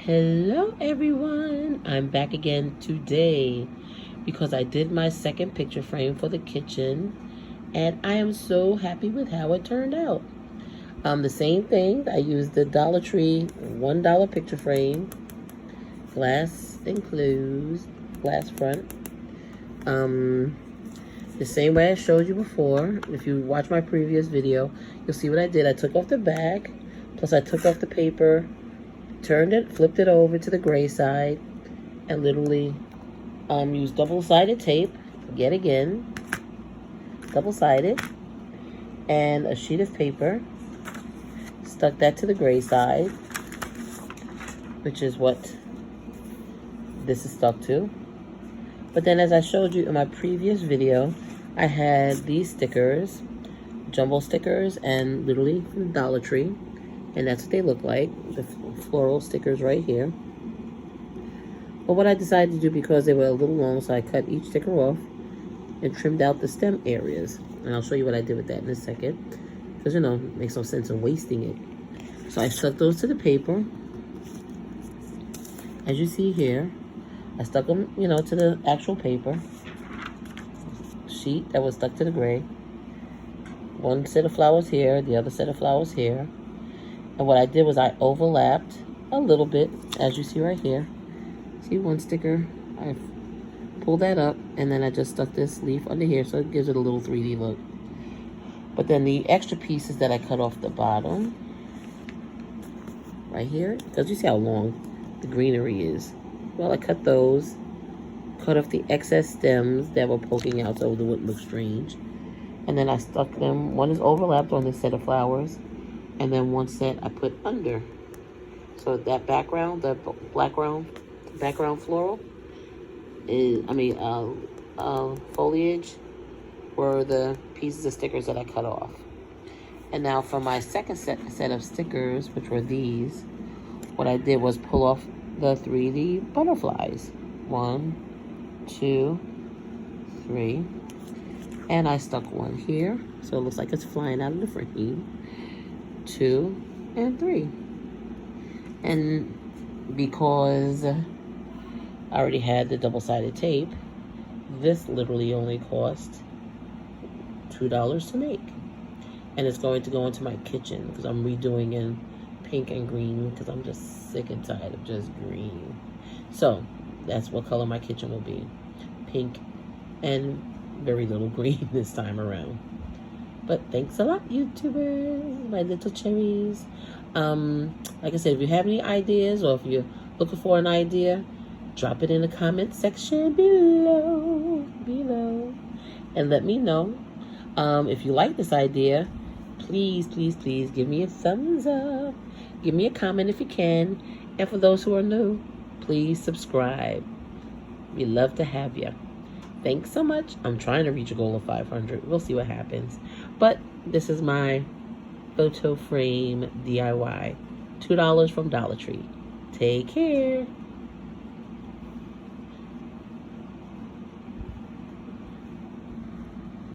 Hello everyone, I'm back again today because I did my second picture frame for the kitchen and I am so happy with how it turned out. The same thing, I used the Dollar Tree $1 picture frame, glass enclosed, glass front. The same way I showed you before. If you watch my previous video, you'll see what I did. I took off the back, plus I took off the paper, turned it, flipped it over to the gray side, and literally used double-sided tape, yet again, double-sided, and a sheet of paper, stuck that to the gray side, which is what this is stuck to. But then as I showed you in my previous video, I had these stickers, jumbo stickers, and literally from Dollar Tree, and that's what they look like, the floral stickers right here. But what I decided to do, because they were a little long, so I cut each sticker off and trimmed out the stem areas. And I'll show you what I did with that in a second, because, you know, it makes no sense in wasting it. So I stuck those to the paper. As you see here, I stuck them, you know, to the actual paper sheet that was stuck to the gray. One set of flowers here, the other set of flowers here. And what I did was I overlapped a little bit, as you see right here. See one sticker, I pulled that up, and then I just stuck this leaf under here, so it gives it a little 3D look. But then the extra pieces that I cut off the bottom, right here, because you see how long the greenery is. Well, I cut those, cut off the excess stems that were poking out so it wouldn't look strange. And then I stuck them, one is overlapped on this set of flowers, and then one set I put under. So that background, the background floral, is, foliage, were the pieces of stickers that I cut off. And now for my second set of stickers, which were these, what I did was pull off the 3D butterflies. 1, 2, 3. And I stuck one here, so it looks like it's flying out of the frame. 2 and 3. And because I already had the double-sided tape, this literally only cost $2 to make. And it's going to go into my kitchen because I'm redoing in pink and green because I'm just sick and tired of just green. So that's what color my kitchen will be. Pink and very little green this time around. But thanks a lot, YouTubers, my little cherries. Like I said, if you have any ideas or if you're looking for an idea, drop it in the comment section below. And let me know. If you like this idea, please give me a thumbs up. Give me a comment if you can. And for those who are new, please subscribe. We love to have you. Thanks so much. I'm trying to reach a goal of 500. We'll see what happens. But this is my photo frame DIY. $2 from Dollar Tree. Take care.